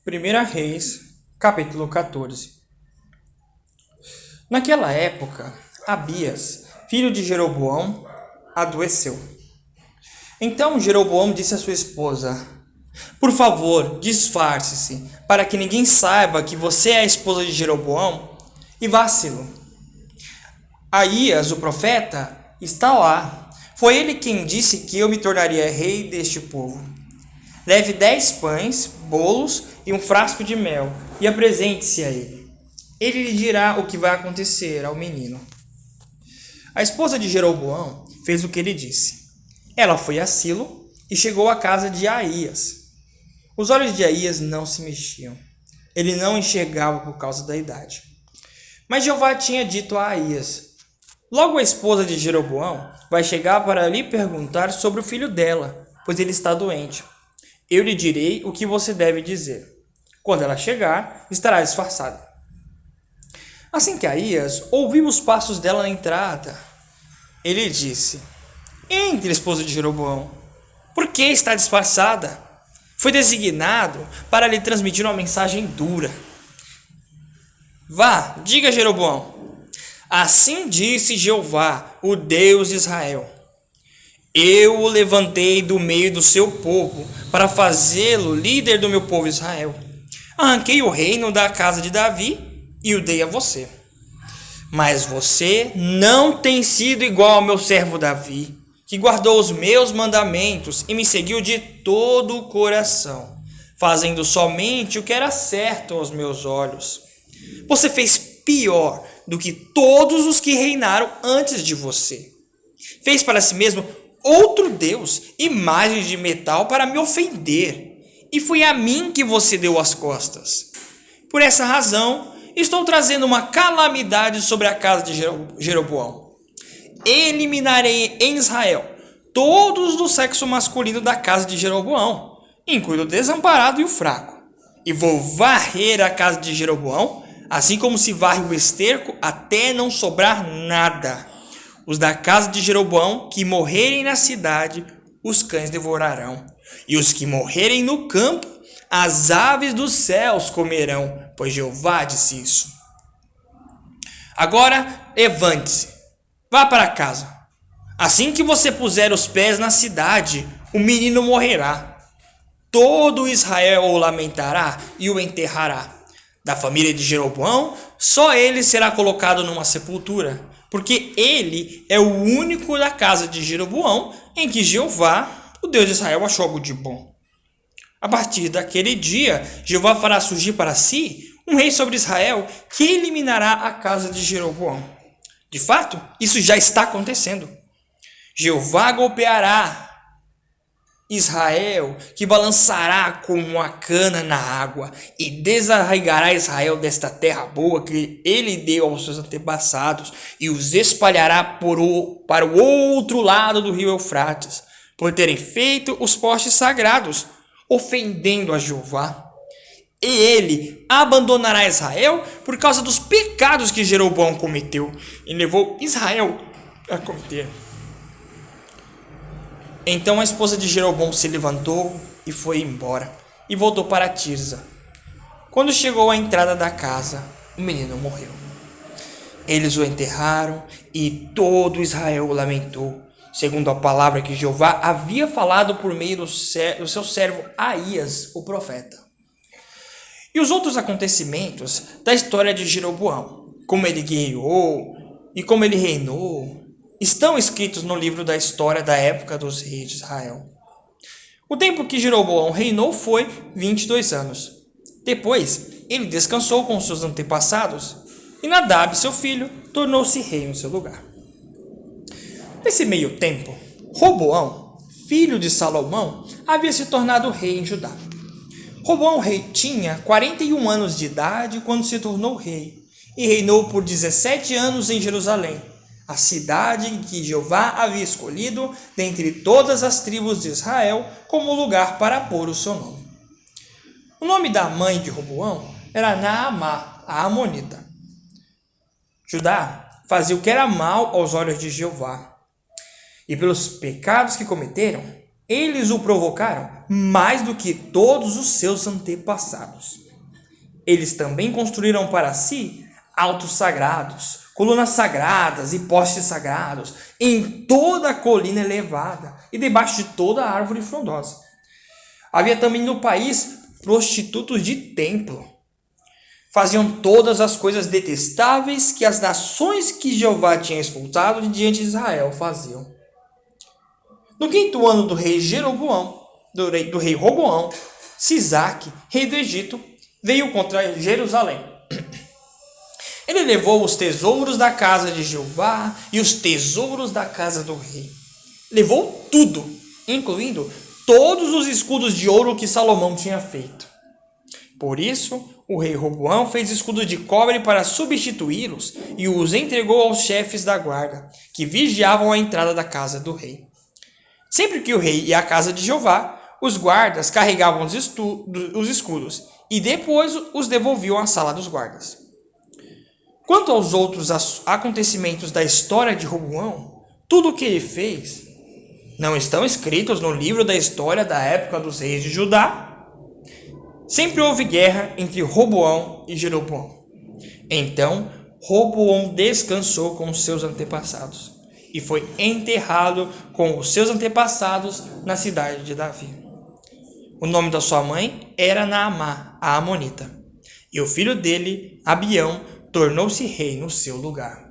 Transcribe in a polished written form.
Primeira Reis, capítulo 14. Naquela época, Abias, filho de Jeroboão, adoeceu. Então Jeroboão disse à sua esposa: Por favor, disfarce-se, para que ninguém saiba que você é a esposa de Jeroboão, e vá-lo. Aías, o profeta, está lá. Foi ele quem disse que eu me tornaria rei deste povo. Leve 10 pães, bolos e um frasco de mel, e apresente-se a ele. Ele lhe dirá o que vai acontecer ao menino. A esposa de Jeroboão fez o que ele disse. Ela foi a Silo e chegou à casa de Aías. Os olhos de Aías não se mexiam. Ele não enxergava por causa da idade. Mas Jeová tinha dito a Aías: Logo a esposa de Jeroboão vai chegar para lhe perguntar sobre o filho dela, pois ele está doente. Eu lhe direi o que você deve dizer. Quando ela chegar, estará disfarçada. Assim que Aías ouviu os passos dela na entrada, ele disse: Entre, esposa de Jeroboão. Por que está disfarçada? Foi designado para lhe transmitir uma mensagem dura. Vá, diga a Jeroboão: Assim disse Jeová, o Deus de Israel: Eu o levantei do meio do seu povo para fazê-lo líder do meu povo Israel. Arranquei o reino da casa de Davi e o dei a você. Mas você não tem sido igual ao meu servo Davi, que guardou os meus mandamentos e me seguiu de todo o coração, fazendo somente o que era certo aos meus olhos. Você fez pior do que todos os que reinaram antes de você. Fez para si mesmo outro Deus, imagem de metal, para me ofender. E foi a mim que você deu as costas. Por essa razão, estou trazendo uma calamidade sobre a casa de Jeroboão. Eliminarei em Israel todos do sexo masculino da casa de Jeroboão, incluindo o desamparado e o fraco. E vou varrer a casa de Jeroboão, assim como se varre o esterco até não sobrar nada. Os da casa de Jeroboão que morrerem na cidade, os cães devorarão. E os que morrerem no campo, as aves dos céus comerão, pois Jeová disse isso. Agora, levante-se, vá para casa. Assim que você puser os pés na cidade, o menino morrerá. Todo Israel o lamentará e o enterrará. Da família de Jeroboão, só ele será colocado numa sepultura, porque ele é o único da casa de Jeroboão em que Jeová, o Deus de Israel, achou algo de bom. A partir daquele dia, Jeová fará surgir para si um rei sobre Israel que eliminará a casa de Jeroboão. De fato, isso já está acontecendo. Jeová golpeará Israel, que balançará como uma cana na água, e desarraigará Israel desta terra boa que ele deu aos seus antepassados, e os espalhará para o outro lado do rio Eufrates, por terem feito os postes sagrados, ofendendo a Jeová. E ele abandonará Israel por causa dos pecados que Jeroboão cometeu, e levou Israel a cometer. Então a esposa de Jeroboão se levantou e foi embora, e voltou para Tirza. Quando chegou à entrada da casa, o menino morreu. Eles o enterraram, e todo Israel o lamentou, segundo a palavra que Jeová havia falado por meio do seu servo Aías, o profeta. E os outros acontecimentos da história de Jeroboão, como ele guerreou e como ele reinou, estão escritos no livro da história da época dos reis de Israel. O tempo que Jeroboão reinou foi 22 anos. Depois, ele descansou com seus antepassados, e Nadab, seu filho, tornou-se rei no seu lugar. Nesse meio tempo, Roboão, filho de Salomão, havia se tornado rei em Judá. Roboão rei tinha 41 anos de idade quando se tornou rei, e reinou por 17 anos em Jerusalém, a cidade em que Jeová havia escolhido dentre todas as tribos de Israel como lugar para pôr o seu nome. O nome da mãe de Roboão era Naamá, a amonita. Judá fazia o que era mal aos olhos de Jeová, e pelos pecados que cometeram, Eles o provocaram mais do que todos os seus antepassados. Eles também construíram para si altos sagrados, colunas sagradas e postes sagrados em toda a colina elevada e debaixo de toda a árvore frondosa. Havia também no país prostitutos de templo. Faziam todas as coisas detestáveis que as nações que Jeová tinha expulsado de diante de Israel faziam. No 5º ano do rei Jeroboão, do rei Roboão, Sisaque, rei do Egito, veio contra Jerusalém. Ele levou os tesouros da casa de Jeová e os tesouros da casa do rei. Levou tudo, incluindo todos os escudos de ouro que Salomão tinha feito. Por isso, o rei Roboão fez escudos de cobre para substituí-los e os entregou aos chefes da guarda, que vigiavam a entrada da casa do rei. Sempre que o rei ia à casa de Jeová, os guardas carregavam os escudos e depois os devolviam à sala dos guardas. Quanto aos outros acontecimentos da história de Roboão, tudo o que ele fez não estão escritos no livro da história da época dos reis de Judá? Sempre houve guerra entre Roboão e Jeroboão. Então, Roboão descansou com os seus antepassados e foi enterrado com os seus antepassados na cidade de Davi. O nome da sua mãe era Naamá, a amonita, e o filho dele, Abião, tornou-se rei no seu lugar.